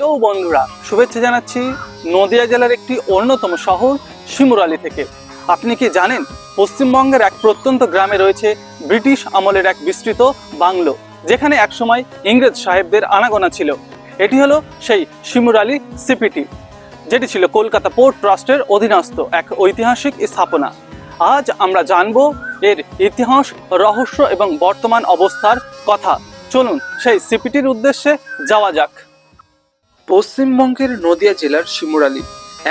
Hello বন্ধুরা, শুভেচ্ছা জানাচ্ছি নদিয়া জেলার একটি অন্যতম শহর শিমুরালী থেকে। আপনি কি জানেন পশ্চিমবঙ্গের এক প্রত্যন্ত গ্রামে রয়েছে ব্রিটিশ আমলের এক বিস্তৃত বাংলো, যেখানে একসময় ইংরেজ সাহেবদের আনাগোনা ছিল। এটি হলো সেই শিমুরালী সিপিটি, যেটি ছিল কলকাতা পোর্ট ট্রাস্টের অধীনস্থ এক ঐতিহাসিক স্থাপনা। আজ আমরা জানবো এর ইতিহাস, রহস্য এবং বর্তমান অবস্থার কথা। চলুন সেই সিপিটির উদ্দেশ্যে যাওয়া যাক। পশ্চিমবঙ্গের নদিয়া জেলার শিমুরালী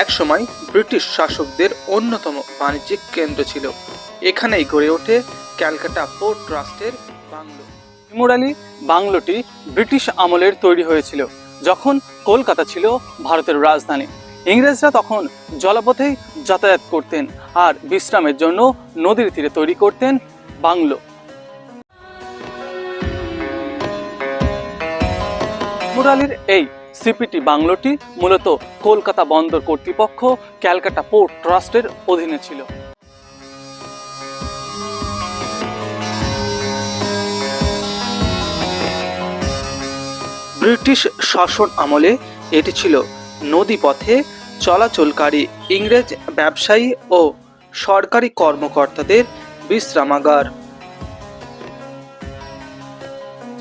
একসময় ব্রিটিশ শাসকদের অন্যতম বাণিজ্যিক কেন্দ্র ছিল। এখানেই গড়ে ওঠে ক্যালকাটা পোর্ট ট্রাস্টের বাংলো। শিমুরালী বাংলোটি ব্রিটিশ আমলের তৈরি হয়েছিল, যখন কলকাতা ছিল ভারতের রাজধানী। ইংরেজরা তখন জলপথেই যাতায়াত করতেন আর বিশ্রামের জন্য নদীর তীরে তৈরি করতেন বাংলো। শিমুরালীর এই সিপিটি বাংলোটি মূলত কলকাতা বন্দর কর্তৃপক্ষ ক্যালকাটা পোর্ট ট্রাস্টের অধীনে ছিল। ব্রিটিশ শাসন আমলে এটি ছিল নদীপথে চলাচলকারী ইংরেজ ব্যবসায়ী ও সরকারি কর্মকর্তাদের বিশ্রামাগার।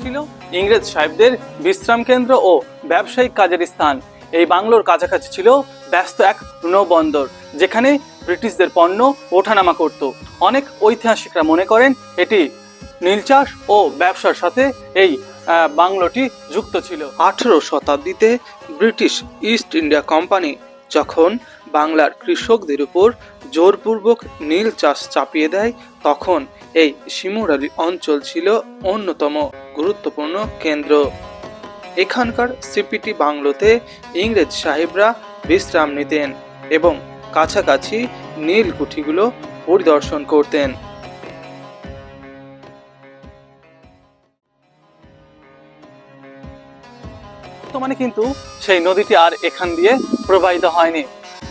ছিল ইংরেজ সাহেবদের বিশ্রাম কেন্দ্র ও ব্যবসায়িক কাজের স্থান। এই বাংলোর কাছাকাছি ছিল ব্যস্ত এক নৌবন্দর, যেখানে ব্রিটিশদের পণ্য ওঠানামা করত। অনেক ঐতিহাসিকরা মনে করেন এটি নীল চাষ ও ব্যবসার সাথে এই বাংলোটি যুক্ত ছিল। 18 শতাব্দীতে ব্রিটিশ ইস্ট ইন্ডিয়া কোম্পানি যখন বাংলার কৃষকদের উপর জোরপূর্বক নীল চাষ চাপিয়ে দেয়, তখন এই শিমুরালী অঞ্চল ছিল অন্যতম গুরুত্বপূর্ণ কেন্দ্র। এখানকার সিপিটি বাংলোতে ইংরেজ সাহেবরা বিশ্রাম নিতেন এবং কাছাকাছি নীল কুঠিগুলো পরিদর্শন করতেন। বর্তমানে কিন্তু সেই নদীটি আর এখান দিয়ে প্রবাহিত হয়নি।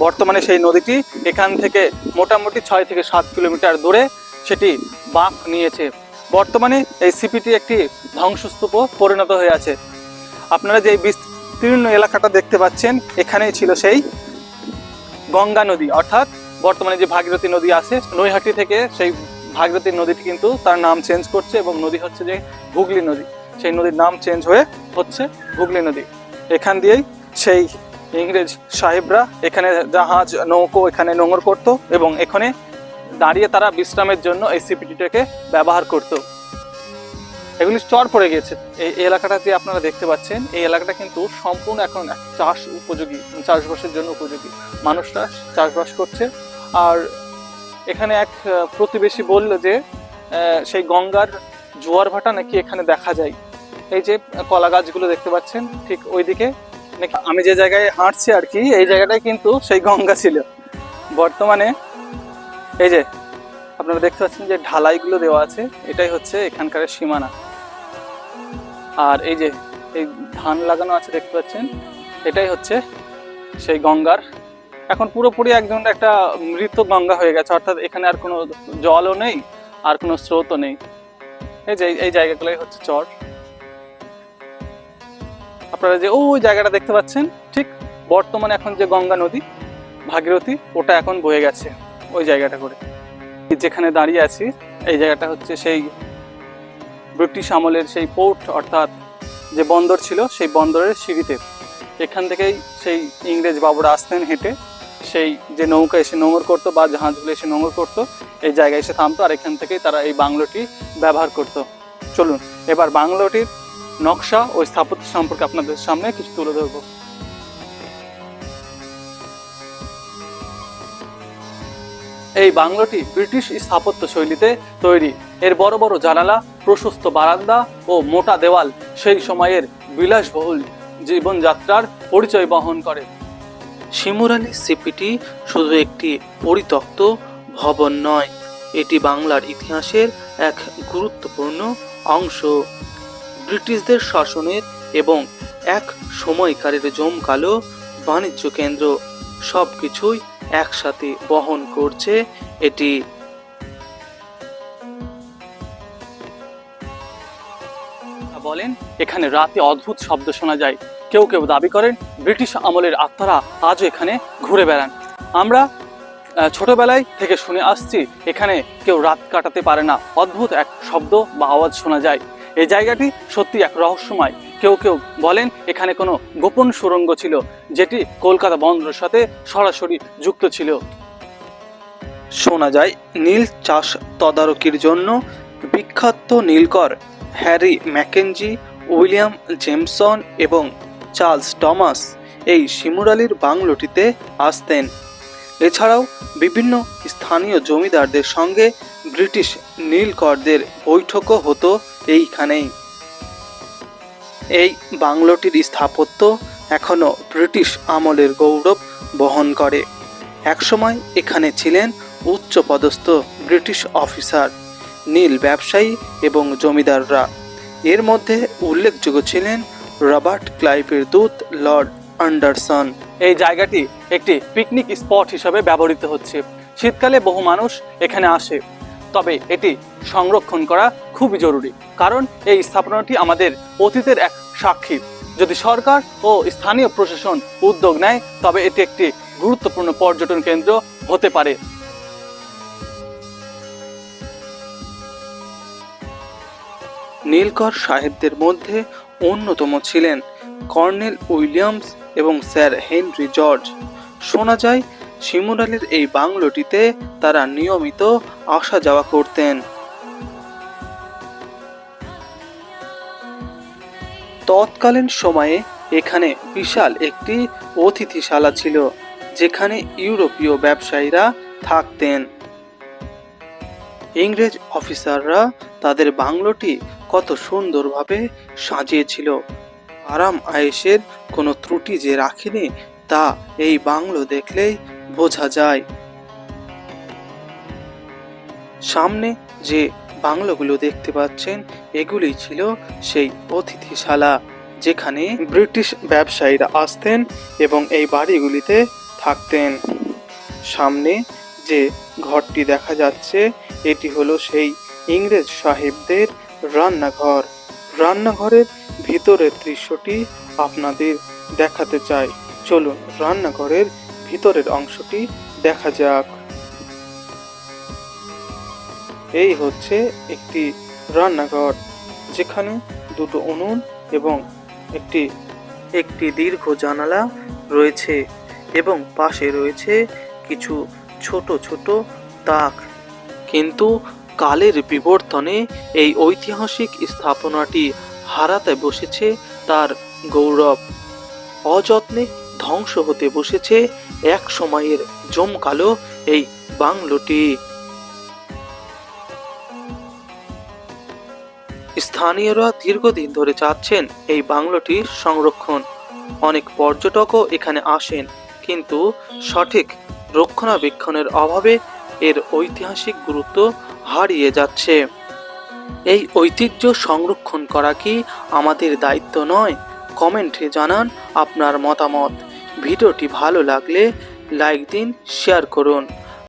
বর্তমানে সেই নদীটি এখান থেকে মোটামুটি 6 থেকে 7 কিলোমিটার দূরে সেটি বাঁক নিয়েছে। বর্তমানে এই সিপিটি একটি ধ্বংসস্তূপে পরিণত হয়ে আছে। আপনারা যে বিস্তীর্ণ এলাকাটা দেখতে পাচ্ছেন, এখানেই ছিল সেই গঙ্গা নদী, অর্থাৎ বর্তমানে যে ভাগীরথী নদী আছে নৈহাটি থেকে, সেই ভাগীরথী নদীটি কিন্তু তার নাম চেঞ্জ করছে এবং নদী হচ্ছে যে হুগলি নদী। সেই নদীর নাম চেঞ্জ হয়ে হচ্ছে হুগলি নদী। এখান দিয়েই সেই ইংরেজ সাহেবরা এখানে জাহাজ, নৌকো এখানে নোঙর করত এবং এখানে দাঁড়িয়ে তারা বিশ্রামের জন্য এই সিপিটিটাকে ব্যবহার করত। এগুলি চর পড়ে গিয়েছে। এই এলাকাটা যে আপনারা দেখতে পাচ্ছেন, এই এলাকাটা কিন্তু সম্পূর্ণ এখন চাষ উপযোগী, চাষবাসের জন্য উপযোগী। মানুষরা চাষবাস করছে। আর এখানে এক প্রতিবেশী বলল যে সেই গঙ্গার জোয়ার ভাটা নাকি এখানে দেখা যায়। এই যে কলা গাছগুলো দেখতে পাচ্ছেন, ঠিক ওইদিকে নাকি আমি যে জায়গায় হাঁটছি আর কি, এই জায়গাটায় কিন্তু সেই গঙ্গা ছিল। বর্তমানে এই যে আপনারা দেখতে পাচ্ছেন যে ঢালাইগুলো দেওয়া আছে, এটাই হচ্ছে এখানকার সীমানা। আর এই যে এই ধান লাগানো আছে দেখতে পাচ্ছেন, এটাই হচ্ছে সেই গঙ্গার এখন পুরোপুরি একদম একটা মৃত গঙ্গা হয়ে গেছে, অর্থাৎ এখানে আর কোনো জলও নেই, আর কোনো স্রোতও নেই। এই যে এই জায়গাগুলোই হচ্ছে চর। আপনারা যে ওই জায়গাটা দেখতে পাচ্ছেন, ঠিক বর্তমানে এখন যে গঙ্গা নদী ভাগীরথী, ওটা এখন বয়ে গেছে ওই জায়গাটা করে। যেখানে দাঁড়িয়ে আছি, এই জায়গাটা হচ্ছে সেই ব্রিটিশ আমলের সেই পোর্ট, অর্থাৎ যে বন্দর ছিল, সেই বন্দরের সিঁড়িতে। এখান থেকেই সেই ইংরেজ বাবুরা আসতেন হেঁটে, সেই যে নৌকা এসে নোঙর করতো বা জাহাজগুলো এসে নোঙর করতো, এই জায়গায় এসে থামতো, আর এখান থেকেই তারা এই বাংলোটি ব্যবহার করতো। চলুন এবার বাংলোটির নকশা ও স্থাপত্য সম্পর্কে আপনাদের সামনে কিছু তুলে ধরবো। এই বাংলোটি ব্রিটিশ স্থাপত্য শৈলীতে তৈরি। এর বড় বড় জানালা, প্রশস্ত বারান্দা ও মোটা দেওয়াল সেই সময়ের বিলাসবহুল জীবনযাত্রার পরিচয় বহন করে। শিমুরালী সিপিটি শুধু একটি পরিত্যক্ত ভবন নয়, এটি বাংলার ইতিহাসের এক গুরুত্বপূর্ণ অংশ। ব্রিটিশদের শাসনের এবং এক সময়কারের জমকালো বাণিজ্য কেন্দ্র, সবকিছুই একসাথে বহন করছে এটি। বলেন এখানে রাতে অদ্ভুত শব্দ শোনা যায়। কেউ কেউ দাবি করেন ব্রিটিশ আমলের আত্মারা আজও এখানে ঘুরে বেড়ান। আমরা ছোটবেলায় থেকে শুনে আসছি এখানে কেউ রাত কাটাতে পারে না, অদ্ভুত এক শব্দ বা আওয়াজ শোনা যায়। এই জায়গাটি সত্যি এক রহস্যময়। কেউ কেউ বলেন এখানে কোনো গোপন সুড়ঙ্গ ছিল যেটি কলকাতা বন্দরের সাথে সরাসরি যুক্ত ছিল। শোনা যায় নীল চাষ তদারকির জন্য বিখ্যাত নীলকর হ্যারি ম্যাকেঞ্জি, উইলিয়াম জেমসন এবং চার্লস টমাস এই শিমুরালির বাংলোটিতে আসতেন। এছাড়াও বিভিন্ন স্থানীয় জমিদারদের সঙ্গে ব্রিটিশ নীলকরদের বৈঠকও হতো এইখানেই। এই বাংলোটির স্থাপত্য এখনও ব্রিটিশ আমলের গৌরব বহন করে। একসময় এখানে ছিলেন উচ্চপদস্থ ব্রিটিশ অফিসার, নীল ব্যবসায়ী এবং জমিদাররা। এর মধ্যে উল্লেখযোগ্য ছিলেন রবার্ট ক্লাইভের দূত লর্ড অ্যান্ডারসন। এই জায়গাটি একটি পিকনিক স্পট হিসাবে ব্যবহৃত হচ্ছে। শীতকালে বহু মানুষ এখানে আসে, তবে এটি সংরক্ষণ করা খুবই জরুরি, কারণ এই স্থাপনাটি আমাদের অতীতের এক সাক্ষী। যদি সরকার ও স্থানীয় প্রশাসন উদ্যোগ নেয় তবে এটি একটি গুরুত্বপূর্ণ পর্যটন কেন্দ্র হতে পারে। নীলকর সাহেবদের মধ্যে অন্যতম ছিলেন কর্নেল উইলিয়ামস এবং স্যার হেনরি জর্জ। শোনা যায় শিমুরালির এই বাংলোটিতে তারা নিয়মিত আসা যাওয়া করতেন। তৎকালীন সময়ে এখানে বিশাল একটি অতিথিশালা ছিল, যেখানে ইউরোপীয় ব্যবসায়ীরা থাকতেন। ইংরেজ অফিসাররা তাদের বাংলোটি কত সুন্দরভাবে সাজিয়েছিল। আরাম আয়েশের কোনো ত্রুটি যে রাখেনি তা এই বাংলো দেখলেই বোঝা যায়। সামনে যে বাংলোগুলো দেখতে পাচ্ছেন এগুলি ছিল সেই অতিথিশালা, যেখানে ব্রিটিশ ব্যবসায়ীরা আসতেন এবং এই বাড়িগুলিতে থাকতেন। সামনে যে ঘরটি দেখা যাচ্ছে এটি হলো সেই ইংরেজ সাহেবদের রান্নাঘর। রান্নাঘরের ভিতরের দৃশ্যটি আপনাদের দেখাতে চাই। চলুন রান্নাঘরের ভিতরের অংশটি দেখা যাক। এই হচ্ছে একটি রান্নাঘর, যেখানে দুটো উনুন এবং একটি দীর্ঘ জানালা রয়েছে এবং পাশে রয়েছে কিছু ছোট ছোট তাক। কিন্তু কালের বিবর্তনে এই ঐতিহাসিক স্থাপনাটি হারাতে বসেছে তার গৌরব। অযত্নে ধ্বংস হতে বসেছে এক সময়ের জমকালো এই বাংলোটি। স্থানীয়রা দীর্ঘদিন ধরে চাচ্ছেন এই বাংলোটির সংরক্ষণ। অনেক পর্যটকও এখানে আসেন, কিন্তু সঠিক রক্ষণাবেক্ষণের অভাবে এর ঐতিহাসিক গুরুত্ব হারিয়ে যাচ্ছে। এই ঐতিহ্য সংরক্ষণ করা কি আমাদের দায়িত্ব নয়? কমেন্টে জানান আপনার মতামত। ভিডিওটি ভালো লাগলে লাইক দিন, শেয়ার করুন।